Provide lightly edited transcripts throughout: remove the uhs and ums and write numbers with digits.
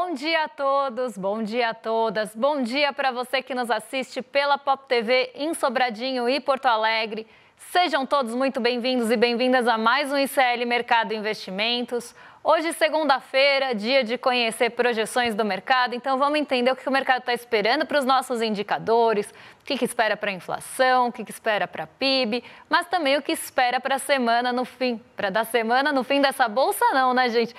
Bom dia a todos, bom dia a todas, bom dia para você que nos assiste pela Pop TV em Sobradinho e Porto Alegre. Sejam todos muito bem-vindos e bem-vindas a mais um ICL Mercado Investimentos. Hoje, segunda-feira, dia de conhecer projeções do mercado, então vamos entender o que o mercado está esperando para os nossos indicadores, o que espera para a inflação, o que espera para a PIB, mas também o que espera para a semana no fim. Para da semana no fim dessa bolsa não, né, gente?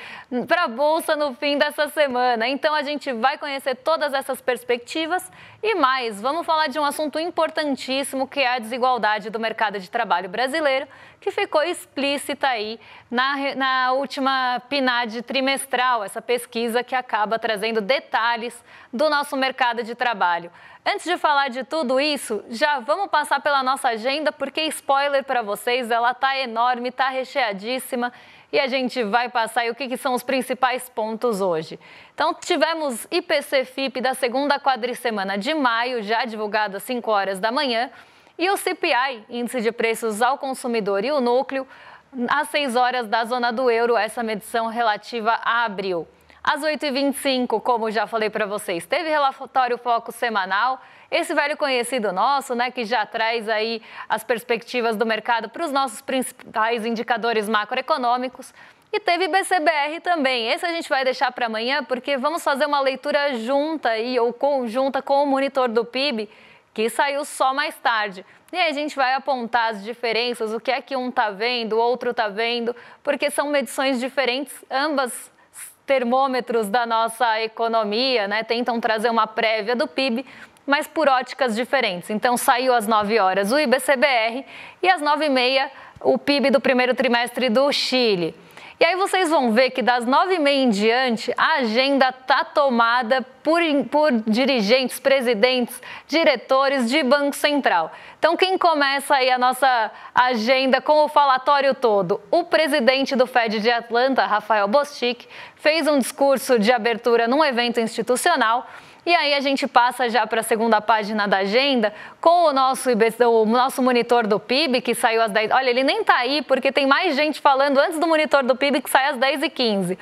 Para a bolsa no fim dessa semana. Então a gente vai conhecer todas essas perspectivas e mais, vamos falar de um assunto importantíssimo que é a desigualdade do mercado de trabalho brasileiro, que ficou explícita aí na última PNAD trimestral, essa pesquisa que acaba trazendo detalhes do nosso mercado de trabalho. Antes de falar de tudo isso, já vamos passar pela nossa agenda, porque spoiler para vocês, ela tá enorme, tá recheadíssima e a gente vai passar aí o que são os principais pontos hoje. Então, tivemos IPC-FIP da segunda quadricemana de maio, já divulgado às 5 horas da manhã, e o CPI, Índice de Preços ao Consumidor e o Núcleo, às 6 horas da zona do euro, essa medição relativa a abril. Às 8h25, como já falei para vocês, teve relatório foco semanal, esse velho conhecido nosso, né, que já traz aí as perspectivas do mercado para os nossos principais indicadores macroeconômicos. E teve BCBR também, esse a gente vai deixar para amanhã, porque vamos fazer uma leitura junta aí, ou conjunta com o monitor do PIB, que saiu só mais tarde. E aí a gente vai apontar as diferenças, o que é que um está vendo, o outro está vendo, porque são medições diferentes, ambas termômetros da nossa economia, né? Tentam trazer uma prévia do PIB, mas por óticas diferentes. Então saiu às 9 horas o IBCBR e às 9h30 o PIB do primeiro trimestre do Chile. E aí vocês vão ver que das 9h30 em diante, a agenda está tomada por dirigentes, presidentes, diretores de Banco Central. Então, quem começa aí a nossa agenda com o falatório todo? O presidente do Fed de Atlanta, Rafael Bostic, fez um discurso de abertura num evento institucional. E aí a gente passa já para a segunda página da agenda com o nosso monitor do PIB, que saiu às 10. Olha, ele nem está aí porque tem mais gente falando antes do monitor do PIB que sai às 10h15.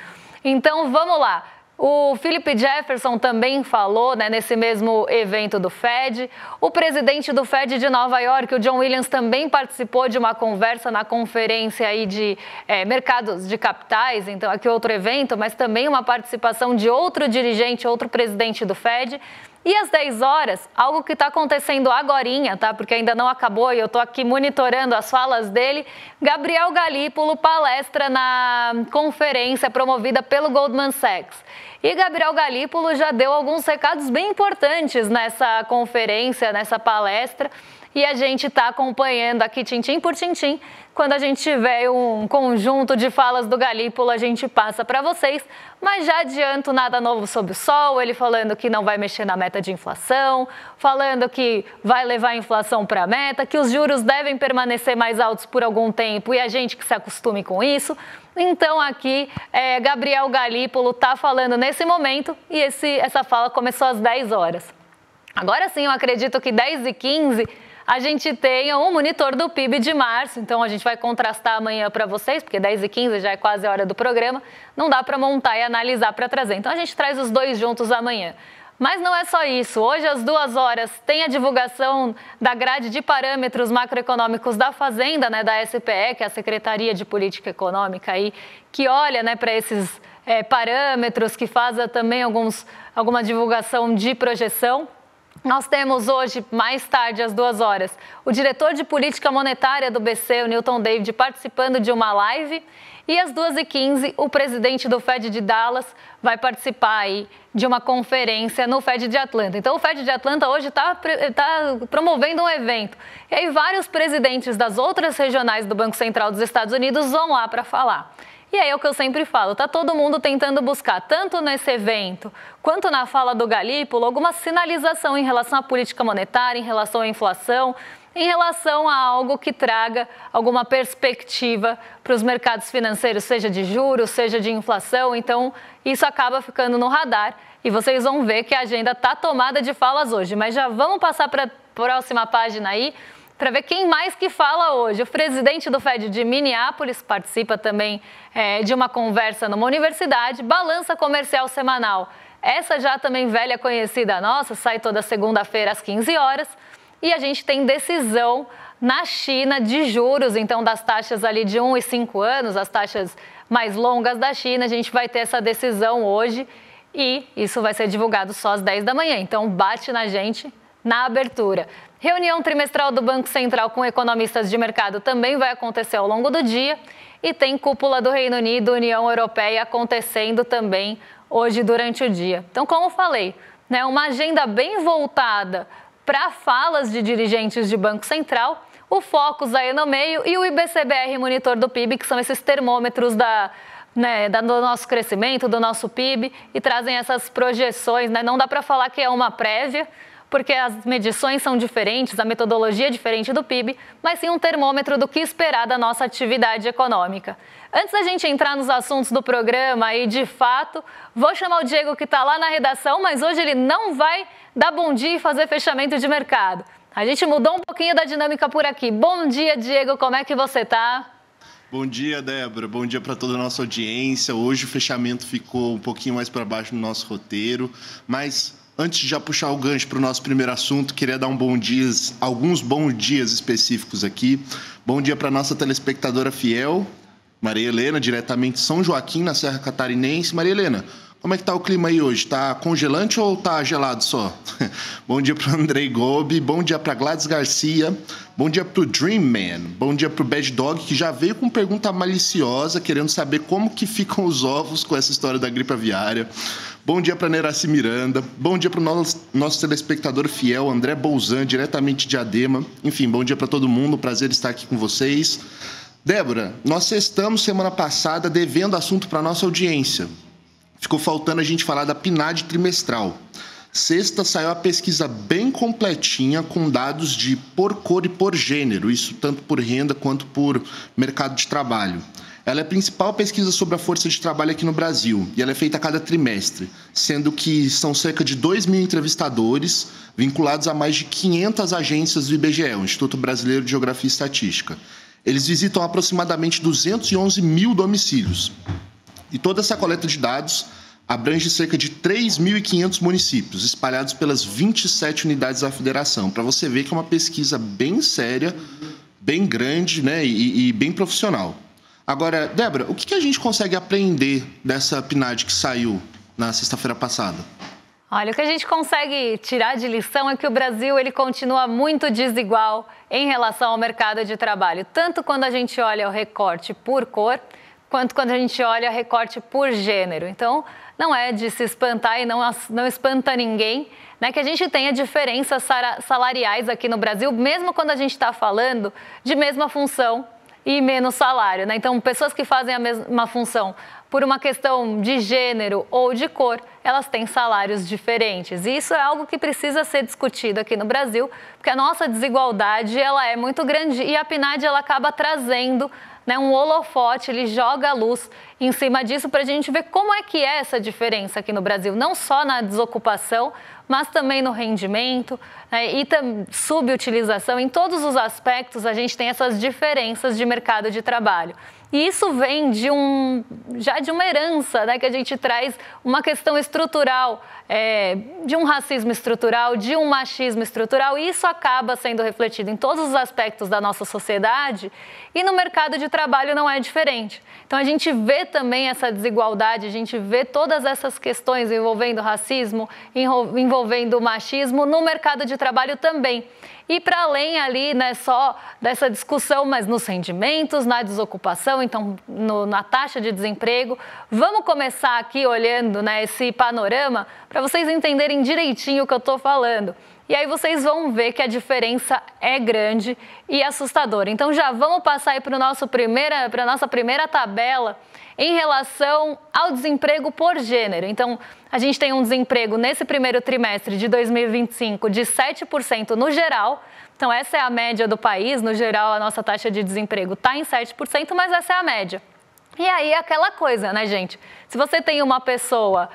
Então, vamos lá. O Philip Jefferson também falou, né, nesse mesmo evento do Fed. O presidente do Fed de Nova York, o John Williams, também participou de uma conversa na conferência aí de mercados de capitais, então aqui outro evento, mas também uma participação de outro dirigente, outro presidente do Fed. E às 10 horas, algo que está acontecendo agorinha, tá? Porque ainda não acabou e eu estou aqui monitorando as falas dele, Gabriel Galípolo palestra na conferência promovida pelo Goldman Sachs. E Gabriel Galípolo já deu alguns recados bem importantes nessa conferência, nessa palestra, e a gente está acompanhando aqui tintim por tintim. Quando a gente tiver um conjunto de falas do Galípolo, a gente passa para vocês, mas já adianto nada novo sob o sol, ele falando que não vai mexer na meta de inflação, falando que vai levar a inflação para a meta, que os juros devem permanecer mais altos por algum tempo e a gente que se acostume com isso. Então aqui, Gabriel Galípolo está falando nesse momento e essa fala começou às 10 horas. Agora sim, eu acredito que 10h15 a gente tenha um monitor do PIB de março, então a gente vai contrastar amanhã para vocês, porque 10h15 já é quase a hora do programa, não dá para montar e analisar para trazer. Então a gente traz os dois juntos amanhã. Mas não é só isso. Hoje, às 2 horas, tem a divulgação da grade de parâmetros macroeconômicos da Fazenda, né, da SPE, que é a Secretaria de Política Econômica, aí, que olha, né, para esses parâmetros, que faz também alguma divulgação de projeção. Nós temos hoje, mais tarde, às 2 horas, o diretor de política monetária do BC, o Newton David, participando de uma live. E às 2h15, o presidente do Fed de Dallas vai participar aí de uma conferência no Fed de Atlanta. Então, o Fed de Atlanta hoje está promovendo um evento. E aí, vários presidentes das outras regionais do Banco Central dos Estados Unidos vão lá para falar. E aí é o que eu sempre falo, tá todo mundo tentando buscar, tanto nesse evento quanto na fala do Galípolo, alguma sinalização em relação à política monetária, em relação à inflação, em relação a algo que traga alguma perspectiva para os mercados financeiros, seja de juros, seja de inflação. Então, isso acaba ficando no radar e vocês vão ver que a agenda está tomada de falas hoje. Mas já vamos passar para a próxima página aí, para ver quem mais que fala hoje. O presidente do Fed de Minneapolis participa também de uma conversa numa universidade. Balança comercial semanal Essa já também velha conhecida nossa, sai toda segunda-feira às 15 horas. E a gente tem decisão na China de juros, então das taxas ali de 1 e 5 anos, as taxas mais longas da China, a gente vai ter essa decisão hoje e isso vai ser divulgado só às 10 da manhã, então bate na gente na abertura. Reunião trimestral do Banco Central com economistas de mercado também vai acontecer ao longo do dia e tem cúpula do Reino Unido, União Europeia acontecendo também hoje durante o dia. Então, como falei, né, uma agenda bem voltada para falas de dirigentes de Banco Central, o Focus aí no meio e o IBCBR monitor do PIB, que são esses termômetros do nosso crescimento, do nosso PIB, e trazem essas projeções, né? Não dá para falar que é uma prévia, porque as medições são diferentes, a metodologia é diferente do PIB, mas sim um termômetro do que esperar da nossa atividade econômica. Antes da gente entrar nos assuntos do programa e, de fato, vou chamar o Diego que está lá na redação, mas hoje ele não vai dar bom dia e fazer fechamento de mercado. A gente mudou um pouquinho da dinâmica por aqui. Bom dia, Diego, como é que você está? Bom dia, Débora. Bom dia para toda a nossa audiência. Hoje o fechamento ficou um pouquinho mais para baixo no nosso roteiro, mas antes de já puxar o gancho para o nosso primeiro assunto, queria dar alguns bons dias específicos aqui. Bom dia para a nossa telespectadora fiel, Maria Helena, diretamente de São Joaquim, na Serra Catarinense. Maria Helena, como é que está o clima aí hoje? Está congelante ou está gelado só? Bom dia para o Andrei Gobi, bom dia para Gladys Garcia, bom dia para o Dream Man, bom dia para o Bad Dog, que já veio com pergunta maliciosa, querendo saber como que ficam os ovos com essa história da gripe aviária. Bom dia para Neraci Miranda, bom dia para o nosso telespectador fiel, André Bolzan, diretamente de Diadema. Enfim, bom dia para todo mundo, prazer estar aqui com vocês. Débora, nós estamos semana passada devendo assunto para a nossa audiência. Ficou faltando a gente falar da PNAD trimestral. Sexta saiu a pesquisa bem completinha com dados de por cor e por gênero, isso tanto por renda quanto por mercado de trabalho. Ela é a principal pesquisa sobre a força de trabalho aqui no Brasil e ela é feita a cada trimestre, sendo que são cerca de 2.000 entrevistadores vinculados a mais de 500 agências do IBGE, o Instituto Brasileiro de Geografia e Estatística. Eles visitam aproximadamente 211 mil domicílios. E toda essa coleta de dados abrange cerca de 3.500 municípios, espalhados pelas 27 unidades da federação, para você ver que é uma pesquisa bem séria, bem grande, né, e bem profissional. Agora, Débora, o que a gente consegue aprender dessa PNAD que saiu na sexta-feira passada? Olha, o que a gente consegue tirar de lição é que o Brasil ele continua muito desigual em relação ao mercado de trabalho, tanto quando a gente olha o recorte por cor, quanto quando a gente olha recorte por gênero. Então, não é de se espantar e não espanta ninguém, né, que a gente tenha diferenças salariais aqui no Brasil, mesmo quando a gente está falando de mesma função e menos salário, né? Então, pessoas que fazem a mesma função por uma questão de gênero ou de cor, elas têm salários diferentes. E isso é algo que precisa ser discutido aqui no Brasil, porque a nossa desigualdade ela é muito grande e a PNAD ela acaba trazendo, né, um holofote, ele joga a luz em cima disso para a gente ver como é que é essa diferença aqui no Brasil, não só na desocupação, mas também no rendimento, né, e subutilização. Em todos os aspectos, a gente tem essas diferenças de mercado de trabalho. E isso vem já de uma herança, né, que a gente traz uma questão estrutural, de um racismo estrutural, de um machismo estrutural, e isso acaba sendo refletido em todos os aspectos da nossa sociedade e no mercado de trabalho não é diferente. Então a gente vê também essa desigualdade, a gente vê todas essas questões envolvendo racismo, envolvendo machismo no mercado de trabalho também. E para além ali, né, só dessa discussão, mas nos rendimentos, na desocupação, então na taxa de desemprego. Vamos começar aqui olhando, né, esse panorama para vocês entenderem direitinho o que eu estou falando. E aí vocês vão ver que a diferença é grande e assustadora. Então já vamos passar aí para a nossa primeira tabela em relação ao desemprego por gênero. Então, a gente tem um desemprego nesse primeiro trimestre de 2025 de 7% no geral. Então, essa é a média do país. No geral, a nossa taxa de desemprego está em 7%, mas essa é a média. E aí, aquela coisa, né, gente? Se você tem uma pessoa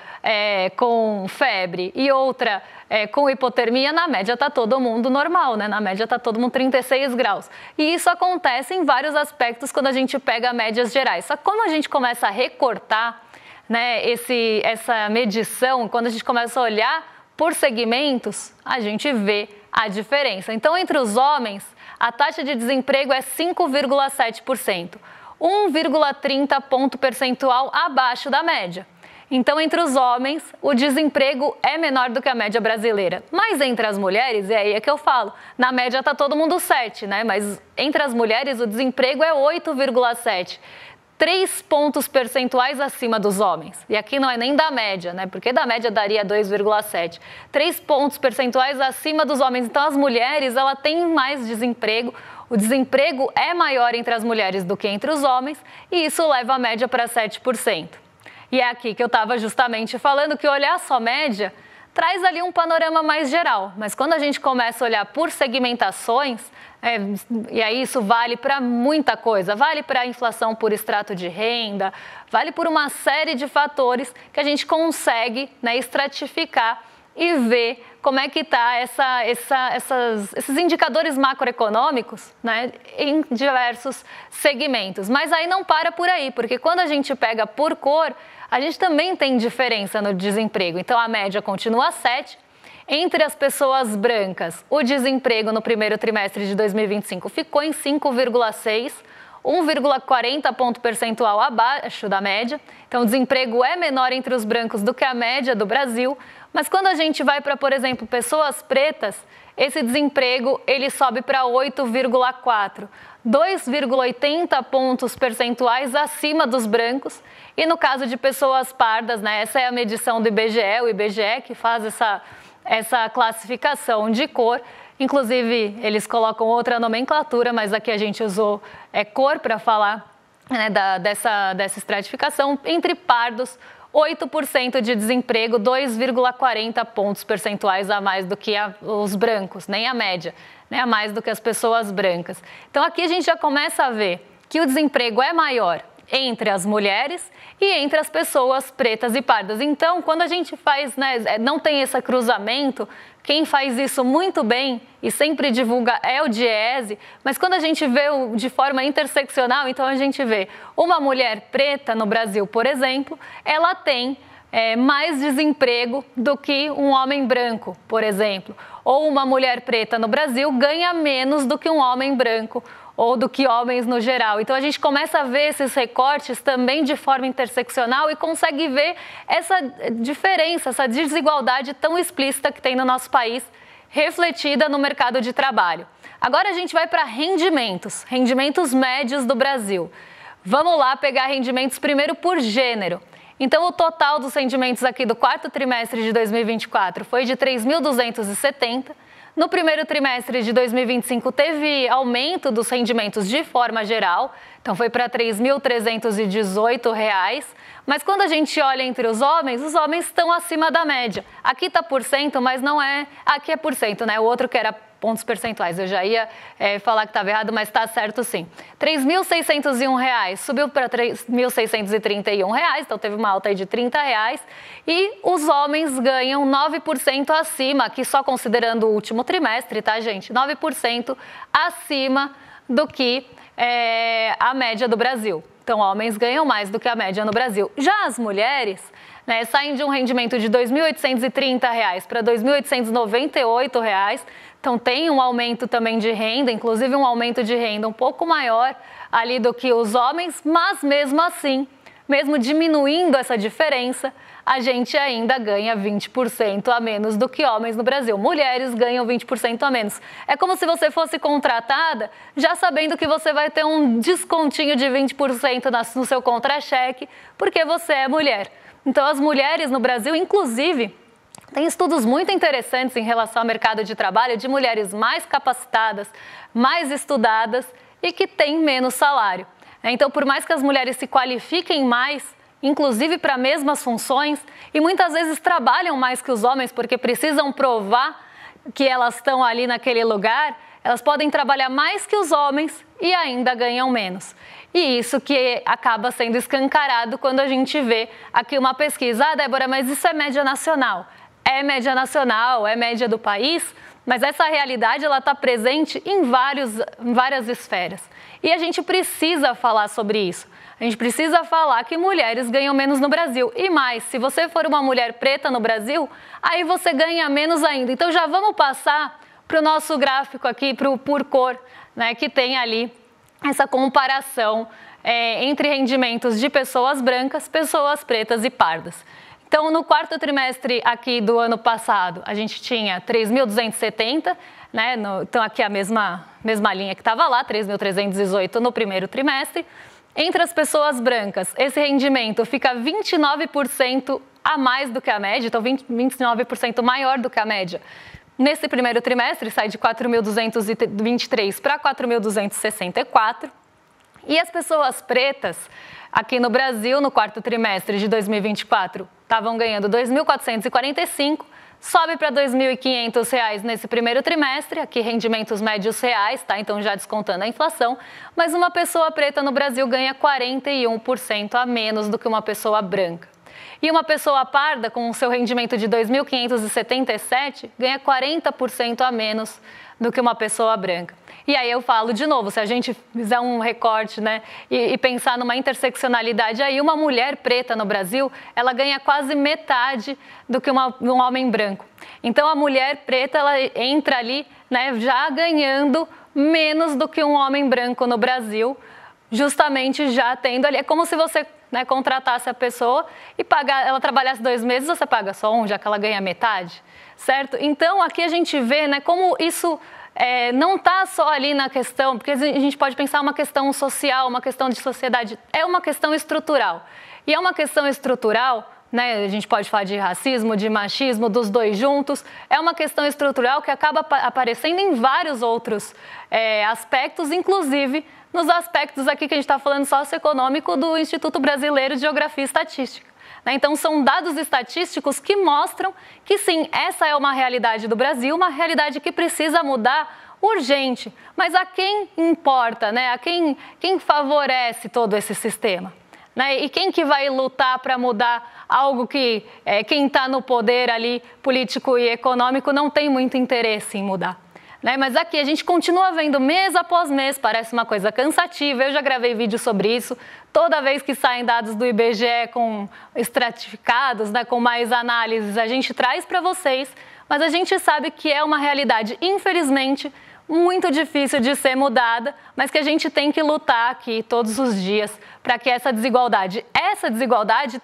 com febre e outra com hipotermia, na média está todo mundo normal, né? Na média está todo mundo 36 graus. E isso acontece em vários aspectos quando a gente pega médias gerais. Só que quando a gente começa a recortar, né, essa medição, quando a gente começa a olhar por segmentos, a gente vê a diferença. Então, entre os homens, a taxa de desemprego é 5,7%, 1,30 ponto percentual abaixo da média. Então, entre os homens, o desemprego é menor do que a média brasileira. Mas entre as mulheres, e aí é que eu falo, na média está todo mundo 7, né? Mas entre as mulheres, o desemprego é 8,7. 3 pontos percentuais acima dos homens. E aqui não é nem da média, né? Porque da média daria 2,7. 3 pontos percentuais acima dos homens. Então, as mulheres, ela tem mais desemprego. O desemprego é maior entre as mulheres do que entre os homens. E isso leva a média para 7%. E é aqui que eu estava justamente falando que olhar só média traz ali um panorama mais geral. Mas quando a gente começa a olhar por segmentações, e aí isso vale para muita coisa, vale para a inflação por extrato de renda, vale por uma série de fatores que a gente consegue, né, estratificar e ver como é que está esses indicadores macroeconômicos, né, em diversos segmentos. Mas aí não para por aí, porque quando a gente pega por cor, a gente também tem diferença no desemprego. Então, a média continua 7. Entre as pessoas brancas, o desemprego no primeiro trimestre de 2025 ficou em 5,6, 1,40 ponto percentual abaixo da média. Então, o desemprego é menor entre os brancos do que a média do Brasil. Mas quando a gente vai para, por exemplo, pessoas pretas, esse desemprego ele sobe para 8,4, 2,80 pontos percentuais acima dos brancos. E no caso de pessoas pardas, né, essa é a medição do IBGE, o IBGE que faz essa classificação de cor. Inclusive, eles colocam outra nomenclatura, mas aqui a gente usou cor para falar, né, dessa estratificação. Entre pardos, 8% de desemprego, 2,40 pontos percentuais a mais do que os brancos, nem a média, né, a mais do que as pessoas brancas. Então, aqui a gente já começa a ver que o desemprego é maior entre as mulheres e entre as pessoas pretas e pardas. Então, quando a gente faz, né, não tem esse cruzamento, quem faz isso muito bem e sempre divulga é o DIEESE, mas quando a gente vê de forma interseccional, então a gente vê uma mulher preta no Brasil, por exemplo, ela tem mais desemprego do que um homem branco, por exemplo. Ou uma mulher preta no Brasil ganha menos do que um homem branco, ou do que homens no geral. Então, a gente começa a ver esses recortes também de forma interseccional e consegue ver essa diferença, essa desigualdade tão explícita que tem no nosso país, refletida no mercado de trabalho. Agora, a gente vai para rendimentos médios do Brasil. Vamos lá pegar rendimentos primeiro por gênero. Então, o total dos rendimentos aqui do quarto trimestre de 2024 foi de 3.270. No primeiro trimestre de 2025, teve aumento dos rendimentos de forma geral, então foi para R$ 3.318. Mas quando a gente olha entre os homens estão acima da média. Aqui está por cento, mas não é... Aqui é por cento, né? O outro que era pontos percentuais. Eu já ia falar que estava errado, mas está certo sim. R$ 3.601 subiu para R$ 3.631, então teve uma alta aí de R$ 30. E os homens ganham 9% acima, aqui só considerando o último trimestre, tá, gente? 9% acima do que a média do Brasil. Então, homens ganham mais do que a média no Brasil. Já as mulheres, né, saem de um rendimento de R$ 2.830 para R$ 2.898. Então, tem um aumento também de renda, inclusive um aumento de renda um pouco maior ali do que os homens, mas mesmo assim, mesmo diminuindo essa diferença, a gente ainda ganha 20% a menos do que homens no Brasil. Mulheres ganham 20% a menos. É como se você fosse contratada já sabendo que você vai ter um descontinho de 20% no seu contra-cheque, porque você é mulher. Então, as mulheres no Brasil, inclusive, tem estudos muito interessantes em relação ao mercado de trabalho de mulheres mais capacitadas, mais estudadas e que têm menos salário. Então, por mais que as mulheres se qualifiquem mais, inclusive para mesmas funções, e muitas vezes trabalham mais que os homens porque precisam provar que elas estão ali naquele lugar, elas podem trabalhar mais que os homens e ainda ganham menos. E isso que acaba sendo escancarado quando a gente vê aqui uma pesquisa. Ah, Débora, mas isso é média nacional. É média nacional, é média do país, Mas essa realidade ela está presente em várias esferas. E a gente precisa falar sobre isso. A gente precisa falar que mulheres ganham menos no Brasil. E mais, se você for uma mulher preta no Brasil, aí você ganha menos ainda. Então já vamos passar para o nosso gráfico aqui, para o por cor, né, que tem ali essa comparação entre rendimentos de pessoas brancas, pessoas pretas e pardas. Então, no quarto trimestre aqui do ano passado, a gente tinha 3.270, né? Então, aqui a mesma linha que estava lá, 3.318 no primeiro trimestre. Entre as pessoas brancas, esse rendimento fica 29% a mais do que a média, então 29% maior do que a média. Nesse primeiro trimestre, sai de 4.223 para 4.264. E as pessoas pretas, aqui no Brasil, no quarto trimestre de 2024, estavam ganhando R$ 2.445, sobe para R$ 2.500 nesse primeiro trimestre, aqui rendimentos médios reais, tá? Então já descontando a inflação, mas uma pessoa preta no Brasil ganha 41% a menos do que uma pessoa branca. E uma pessoa parda, com o seu rendimento de R$ 2.577, ganha 40% a menos do que uma pessoa branca. E aí eu falo de novo, se a gente fizer um recorte, né, e pensar numa interseccionalidade, aí uma mulher preta no Brasil, ela ganha quase metade do que um homem branco. Então a mulher preta, ela entra ali, né, já ganhando menos do que um homem branco no Brasil, justamente já tendo ali, é como se você, né, contratasse a pessoa e ela trabalhasse 2 meses, você paga só um, já que ela ganha metade, certo? Então aqui a gente vê, né, como isso não está só ali na questão, porque a gente pode pensar uma questão social, uma questão de sociedade, é uma questão estrutural. E é uma questão estrutural, né, a gente pode falar de racismo, de machismo, dos dois juntos, é uma questão estrutural que acaba aparecendo em vários outros aspectos, inclusive nos aspectos aqui que a gente está falando socioeconômico do Instituto Brasileiro de Geografia e Estatística. Então, são dados estatísticos que mostram que, sim, essa é uma realidade do Brasil, uma realidade que precisa mudar urgente. Mas a quem importa, né? A quem favorece todo esse sistema? Né? E quem que vai lutar para mudar algo que quem está no poder ali, político e econômico, não tem muito interesse em mudar? Né? Mas aqui a gente continua vendo mês após mês, parece uma coisa cansativa, eu já gravei vídeo sobre isso, toda vez que saem dados do IBGE com estratificados, né, com mais análises, a gente traz para vocês, mas a gente sabe que é uma realidade, infelizmente, muito difícil de ser mudada, mas que a gente tem que lutar aqui todos os dias para que essa desigualdade,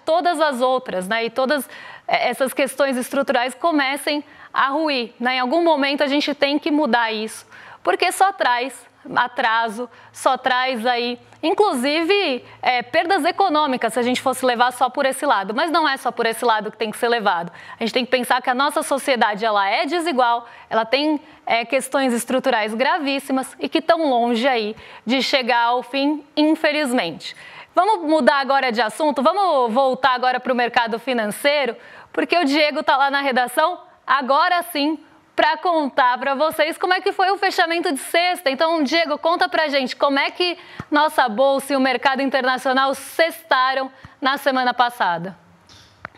todas as outras, né, e todas essas questões estruturais comecem a ruir. Né? Em algum momento a gente tem que mudar isso, porque só traz atraso, só traz aí, inclusive, perdas econômicas, se a gente fosse levar só por esse lado. Mas não é só por esse lado que tem que ser levado. A gente tem que pensar que a nossa sociedade ela é desigual, ela tem questões estruturais gravíssimas e que estão longe aí de chegar ao fim, infelizmente. Vamos mudar agora de assunto, vamos voltar agora para o mercado financeiro, porque o Diego está lá na redação, agora sim, para contar para vocês como é que foi o fechamento de sexta. Então, Diego, conta para a gente como é que nossa bolsa e o mercado internacional sextaram na semana passada.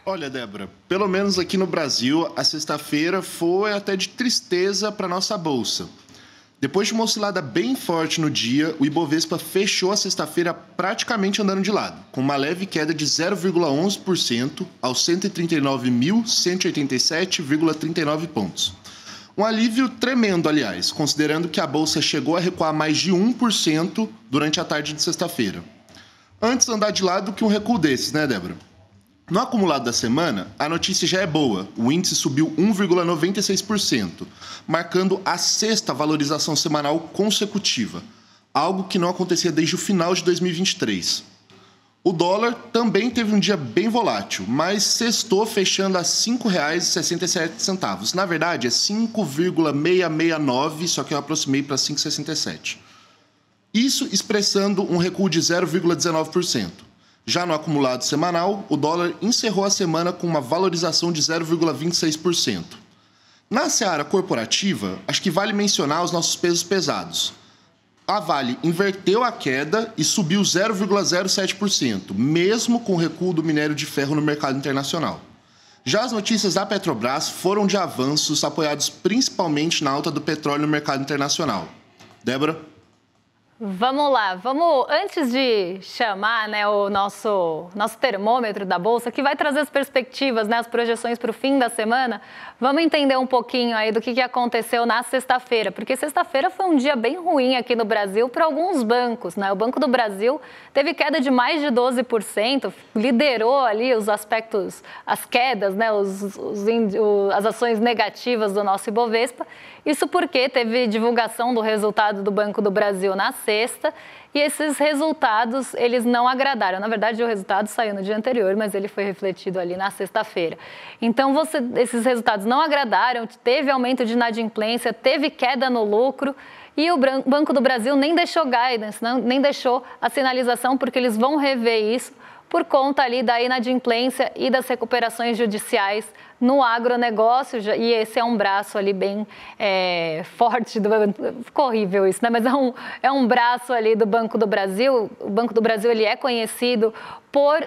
Olha, Débora, pelo menos aqui no Brasil, a sexta-feira foi até de tristeza para nossa bolsa. Depois de uma oscilada bem forte no dia, o Ibovespa fechou a sexta-feira praticamente andando de lado, com uma leve queda de 0,11% aos 139.187,39 pontos. Um alívio tremendo, aliás, considerando que a bolsa chegou a recuar mais de 1% durante a tarde de sexta-feira. Antes andar de lado que um recuo desses, né, Débora? No acumulado da semana, a notícia já é boa. O índice subiu 1,96%, marcando a sexta valorização semanal consecutiva, algo que não acontecia desde o final de 2023. O dólar também teve um dia bem volátil, mas sextou fechando a R$ 5,67. Na verdade, é 5,669, só que eu aproximei para 5,67. Isso expressando um recuo de 0,19%. Já no acumulado semanal, o dólar encerrou a semana com uma valorização de 0,26%. Na seara corporativa, acho que vale mencionar os nossos pesos pesados. A Vale inverteu a queda e subiu 0,07%, mesmo com o recuo do minério de ferro no mercado internacional. Já as notícias da Petrobras foram de avanços apoiados principalmente na alta do petróleo no mercado internacional. Débora? Vamos lá, antes de chamar, né, o nosso termômetro da Bolsa, que vai trazer as perspectivas, né, as projeções para o fim da semana, vamos entender um pouquinho aí do que aconteceu na sexta-feira, porque sexta-feira foi um dia bem ruim aqui no Brasil para alguns bancos, né? O Banco do Brasil teve queda de mais de 12%, liderou ali os aspectos, as quedas, né, as ações negativas do nosso Ibovespa. Isso porque teve divulgação do resultado do Banco do Brasil na sexta e esses resultados, eles não agradaram. Na verdade, o resultado saiu no dia anterior, mas ele foi refletido ali na sexta-feira. Então, esses resultados não agradaram, teve aumento de inadimplência, teve queda no lucro e o Banco do Brasil nem deixou guidance, nem deixou a sinalização, porque eles vão rever isso por conta ali da inadimplência e das recuperações judiciais no agronegócio, e esse é um braço ali bem forte, ficou horrível isso, né? Mas é um braço ali do Banco do Brasil. O Banco do Brasil ele é conhecido por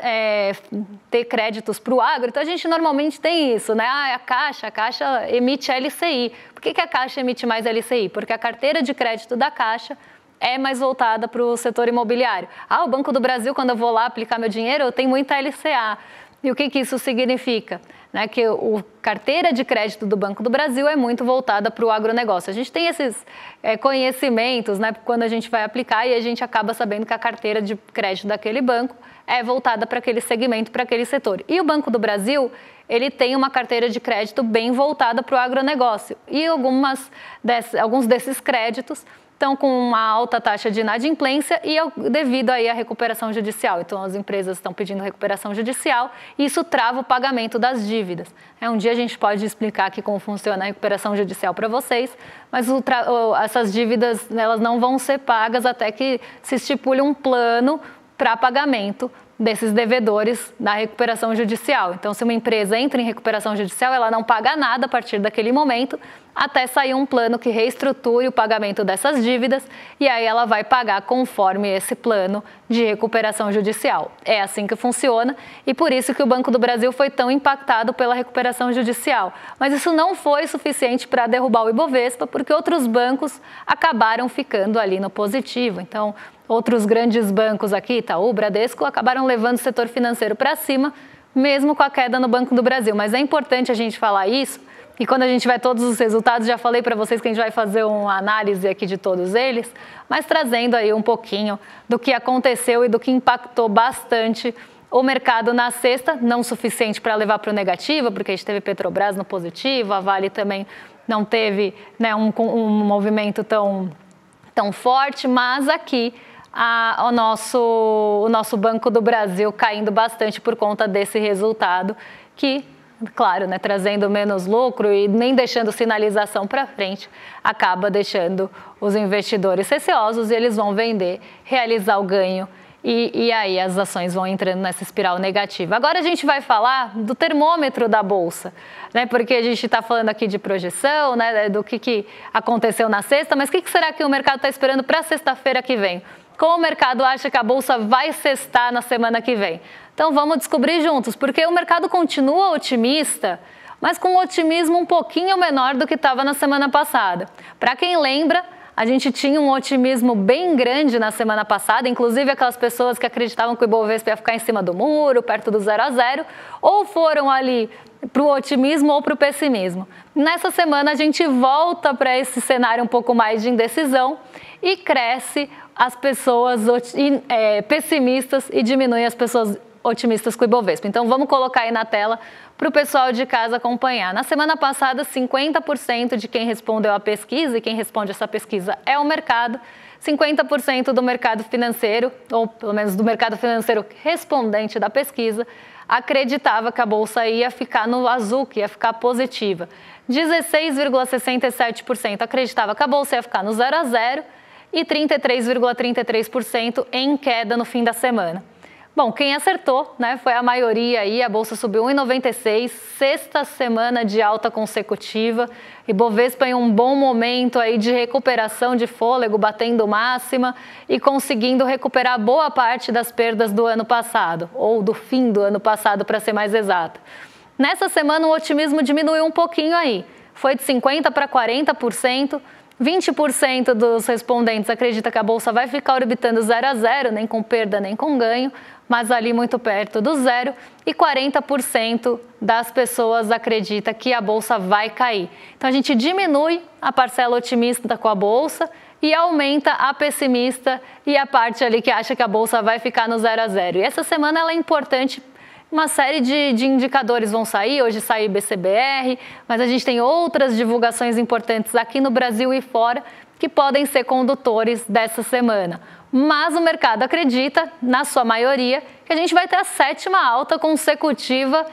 ter créditos para o agro, então a gente normalmente tem isso, né? A Caixa emite LCI. Por que a Caixa emite mais LCI? Porque a carteira de crédito da Caixa é mais voltada para o setor imobiliário. O Banco do Brasil, quando eu vou lá aplicar meu dinheiro, eu tenho muita LCA. E o que isso significa? Né, que a carteira de crédito do Banco do Brasil é muito voltada para o agronegócio. A gente tem esses conhecimentos, né, quando a gente vai aplicar, e a gente acaba sabendo que a carteira de crédito daquele banco é voltada para aquele segmento, para aquele setor. E o Banco do Brasil, ele tem uma carteira de crédito bem voltada para o agronegócio. E alguns desses créditos estão com uma alta taxa de inadimplência e devido aí à recuperação judicial. Então, as empresas estão pedindo recuperação judicial e isso trava o pagamento das dívidas. Um dia a gente pode explicar aqui como funciona a recuperação judicial para vocês, mas essas dívidas elas não vão ser pagas até que se estipule um plano para pagamento desses devedores na recuperação judicial. Então, se uma empresa entra em recuperação judicial, ela não paga nada a partir daquele momento, até sair um plano que reestruture o pagamento dessas dívidas e aí ela vai pagar conforme esse plano de recuperação judicial. É assim que funciona e por isso que o Banco do Brasil foi tão impactado pela recuperação judicial. Mas isso não foi suficiente para derrubar o Ibovespa, porque outros bancos acabaram ficando ali no positivo. Então, outros grandes bancos aqui, Itaú, Bradesco, acabaram levando o setor financeiro para cima, mesmo com a queda no Banco do Brasil. Mas é importante a gente falar isso, e quando a gente vai todos os resultados, já falei para vocês que a gente vai fazer uma análise aqui de todos eles, mas trazendo aí um pouquinho do que aconteceu e do que impactou bastante o mercado na sexta, não suficiente para levar para o negativo, porque a gente teve Petrobras no positivo, a Vale também não teve, né, um movimento tão forte, mas aqui o nosso Banco do Brasil caindo bastante por conta desse resultado que, claro, né, trazendo menos lucro e nem deixando sinalização para frente, acaba deixando os investidores receosos e eles vão vender, realizar o ganho e aí as ações vão entrando nessa espiral negativa. Agora a gente vai falar do termômetro da Bolsa, né, porque a gente está falando aqui de projeção, né, do que aconteceu na sexta, mas o que será que o mercado está esperando para sexta-feira que vem? Como o mercado acha que a Bolsa vai sextar na semana que vem? Então vamos descobrir juntos, porque o mercado continua otimista, mas com um otimismo um pouquinho menor do que estava na semana passada. Para quem lembra, a gente tinha um otimismo bem grande na semana passada, inclusive aquelas pessoas que acreditavam que o Ibovespa ia ficar em cima do muro, perto do 0 a 0, ou foram ali para o otimismo ou para o pessimismo. Nessa semana a gente volta para esse cenário um pouco mais de indecisão e cresce as pessoas pessimistas e diminui as pessoas otimistas com o Ibovespa. Então vamos colocar aí na tela para o pessoal de casa acompanhar. Na semana passada, 50% de quem respondeu à pesquisa, e quem responde essa pesquisa é o mercado, 50% do mercado financeiro, ou pelo menos do mercado financeiro respondente da pesquisa, acreditava que a Bolsa ia ficar no azul, que ia ficar positiva. 16,67% acreditava que a Bolsa ia ficar no 0 a 0 e 33,33% em queda no fim da semana. Bom, quem acertou, né, foi a maioria aí, a Bolsa subiu 1,96, sexta semana de alta consecutiva, Ibovespa em um bom momento aí de recuperação de fôlego, batendo máxima e conseguindo recuperar boa parte das perdas do ano passado, ou do fim do ano passado, para ser mais exato. Nessa semana o otimismo diminuiu um pouquinho aí, foi de 50% para 40%, 20% dos respondentes acredita que a Bolsa vai ficar orbitando 0 a 0, nem com perda nem com ganho, mas ali muito perto do zero, e 40% das pessoas acredita que a Bolsa vai cair. Então a gente diminui a parcela otimista com a Bolsa e aumenta a pessimista e a parte ali que acha que a Bolsa vai ficar no 0 a 0. E essa semana ela é importante. Uma série de indicadores vão sair, hoje sai IBCBR, mas a gente tem outras divulgações importantes aqui no Brasil e fora que podem ser condutores dessa semana. Mas o mercado acredita, na sua maioria, que a gente vai ter a 7ª alta consecutiva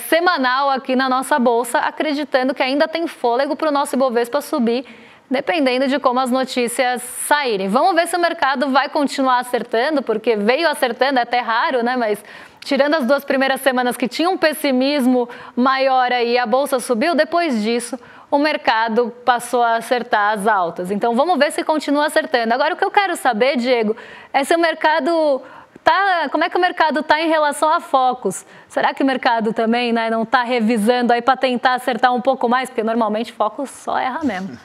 semanal aqui na nossa Bolsa, acreditando que ainda tem fôlego para o nosso Ibovespa subir, dependendo de como as notícias saírem. Vamos ver se o mercado vai continuar acertando, porque veio acertando, é até raro, né? Mas tirando as 2 primeiras semanas que tinha um pessimismo maior aí, a Bolsa subiu, depois disso o mercado passou a acertar as altas. Então vamos ver se continua acertando. Agora o que eu quero saber, Diego, é se o mercado como é que o mercado está em relação a focos? Será que o mercado também, né, não está revisando aí para tentar acertar um pouco mais? Porque normalmente focos só erra mesmo.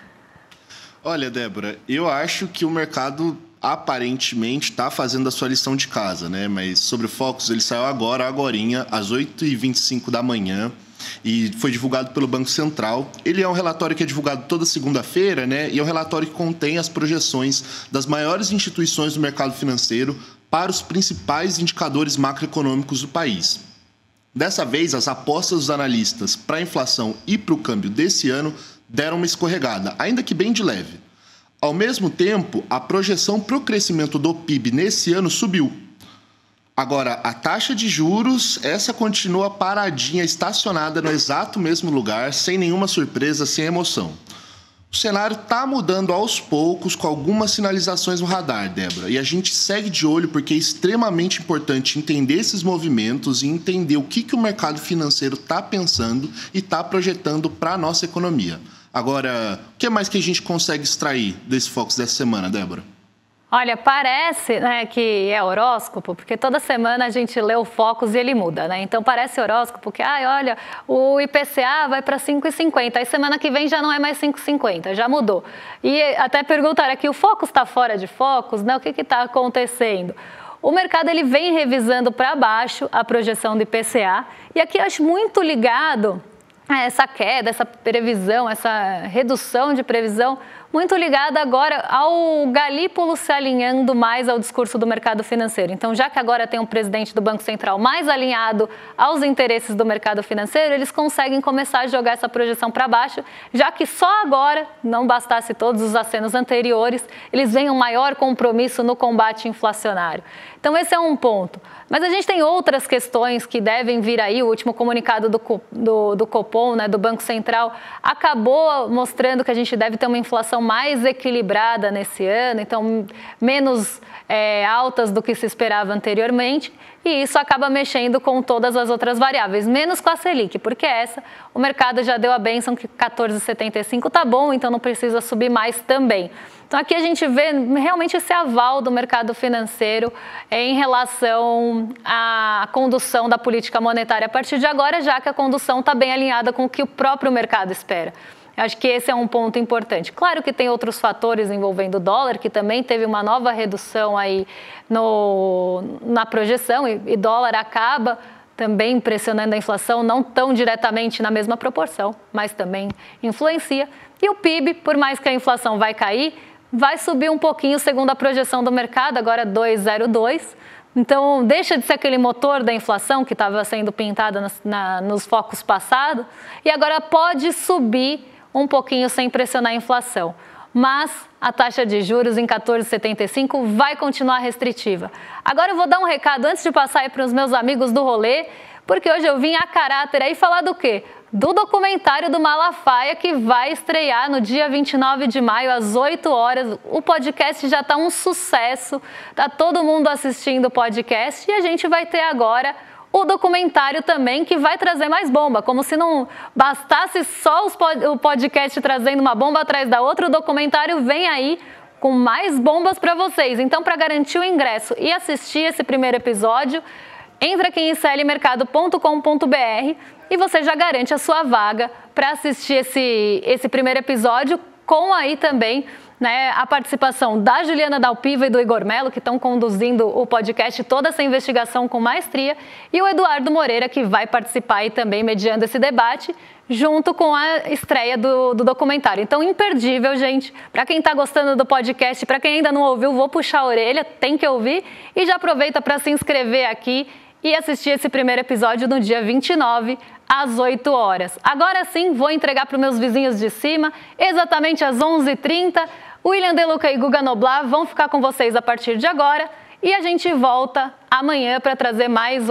Olha, Débora, eu acho que o mercado aparentemente está fazendo a sua lição de casa, né? Mas sobre o Focus, ele saiu agorinha, às 8h25 da manhã, e foi divulgado pelo Banco Central. Ele é um relatório que é divulgado toda segunda-feira, né? E é um relatório que contém as projeções das maiores instituições do mercado financeiro para os principais indicadores macroeconômicos do país. Dessa vez, as apostas dos analistas para a inflação e para o câmbio desse ano deram uma escorregada, ainda que bem de leve. Ao mesmo tempo, a projeção para o crescimento do PIB nesse ano subiu. Agora, a taxa de juros, essa continua paradinha, estacionada no exato mesmo lugar, sem nenhuma surpresa, sem emoção. O cenário está mudando aos poucos, com algumas sinalizações no radar, Débora. E a gente segue de olho porque é extremamente importante entender esses movimentos e entender o que o mercado financeiro está pensando e está projetando para a nossa economia. Agora, o que mais que a gente consegue extrair desse Focus dessa semana, Débora? Olha, parece, né, que é horóscopo, porque toda semana a gente lê o Focus e ele muda, né? Então parece horóscopo que, olha, o IPCA vai para 5,50, aí semana que vem já não é mais 5,50, já mudou. E até perguntaram aqui, o Focus está fora de Focus, né? O que está acontecendo? O mercado ele vem revisando para baixo a projeção do IPCA, e aqui eu acho muito ligado a essa queda, essa previsão, essa redução de previsão, muito ligada agora ao Galípolo se alinhando mais ao discurso do mercado financeiro. Então, já que agora tem um presidente do Banco Central mais alinhado aos interesses do mercado financeiro, eles conseguem começar a jogar essa projeção para baixo, já que só agora, não bastasse todos os acenos anteriores, eles veem um maior compromisso no combate inflacionário. Então, esse é um ponto. Mas a gente tem outras questões que devem vir aí. O último comunicado do Copom, né, do Banco Central, acabou mostrando que a gente deve ter uma inflação mais equilibrada nesse ano, então menos altas do que se esperava anteriormente, e isso acaba mexendo com todas as outras variáveis, menos com a Selic, porque o mercado já deu a bênção que 14,75 tá bom, então não precisa subir mais também. Então aqui a gente vê realmente esse aval do mercado financeiro em relação à condução da política monetária a partir de agora, já que a condução está bem alinhada com o que o próprio mercado espera. Eu acho que esse é um ponto importante. Claro que tem outros fatores envolvendo o dólar, que também teve uma nova redução aí na projeção, e dólar acaba também pressionando a inflação, não tão diretamente na mesma proporção, mas também influencia. E o PIB, por mais que a inflação vai cair, vai subir um pouquinho segundo a projeção do mercado, agora 2,02. Então, deixa de ser aquele motor da inflação que estava sendo pintado nos focos passados e agora pode subir um pouquinho sem pressionar a inflação. Mas a taxa de juros em 14,75 vai continuar restritiva. Agora eu vou dar um recado antes de passar aí para os meus amigos do rolê, porque hoje eu vim a caráter aí falar do quê? Do documentário do Malafaia, que vai estrear no dia 29 de maio, às 8 horas. O podcast já está um sucesso, tá todo mundo assistindo o podcast e a gente vai ter agora o documentário também, que vai trazer mais bomba, como se não bastasse só o podcast trazendo uma bomba atrás da outra, o documentário vem aí com mais bombas para vocês. Então, para garantir o ingresso e assistir esse primeiro episódio, entra aqui em iclmercado.com.br e você já garante a sua vaga para assistir esse primeiro episódio, com aí também, né, a participação da Juliana Dalpiva e do Igor Melo, que estão conduzindo o podcast, toda essa investigação com maestria, e o Eduardo Moreira, que vai participar aí também mediando esse debate, junto com a estreia do documentário. Então, imperdível, gente. Para quem está gostando do podcast, para quem ainda não ouviu, vou puxar a orelha, tem que ouvir. E já aproveita para se inscrever aqui e assistir esse primeiro episódio no dia 29, às 8 horas. Agora sim, vou entregar para os meus vizinhos de cima, exatamente às 11h30. William De Luca e Guga Noblar vão ficar com vocês a partir de agora. E a gente volta amanhã para trazer mais.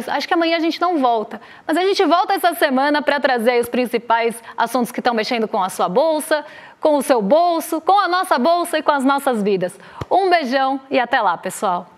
Acho que amanhã a gente não volta, mas a gente volta essa semana para trazer os principais assuntos que estão mexendo com a sua bolsa, com o seu bolso, com a nossa bolsa e com as nossas vidas. Um beijão e até lá, pessoal.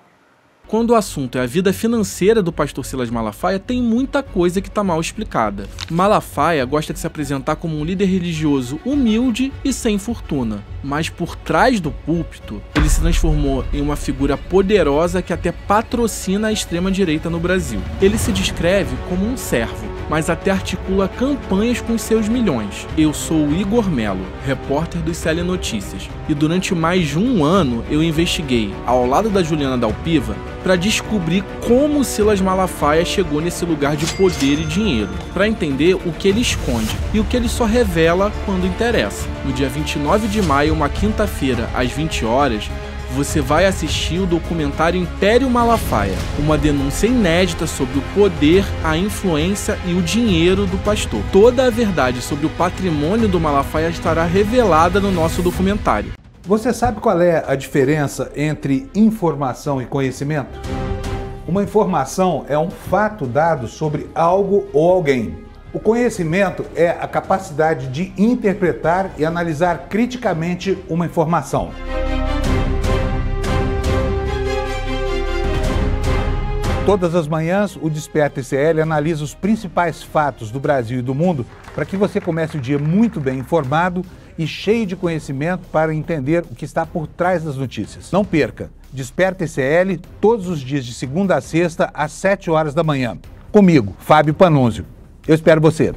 Quando o assunto é a vida financeira do pastor Silas Malafaia, tem muita coisa que está mal explicada. Malafaia gosta de se apresentar como um líder religioso humilde e sem fortuna. Mas por trás do púlpito, ele se transformou em uma figura poderosa que até patrocina a extrema-direita no Brasil. Ele se descreve como um servo, mas até articula campanhas com seus milhões. Eu sou o Igor Melo, repórter do ICL Notícias, e durante mais de um ano eu investiguei, ao lado da Juliana Dalpiva, para descobrir como Silas Malafaia chegou nesse lugar de poder e dinheiro, para entender o que ele esconde e o que ele só revela quando interessa. No dia 29 de maio, uma quinta-feira, às 20 horas, você vai assistir o documentário Império Malafaia, uma denúncia inédita sobre o poder, a influência e o dinheiro do pastor. Toda a verdade sobre o patrimônio do Malafaia estará revelada no nosso documentário. Você sabe qual é a diferença entre informação e conhecimento? Uma informação é um fato dado sobre algo ou alguém. O conhecimento é a capacidade de interpretar e analisar criticamente uma informação. Todas as manhãs, o Desperta ICL analisa os principais fatos do Brasil e do mundo para que você comece o dia muito bem informado e cheio de conhecimento para entender o que está por trás das notícias. Não perca! Desperta ICL todos os dias de segunda a sexta às 7 horas da manhã. Comigo, Fábio Panunzio. Eu espero você.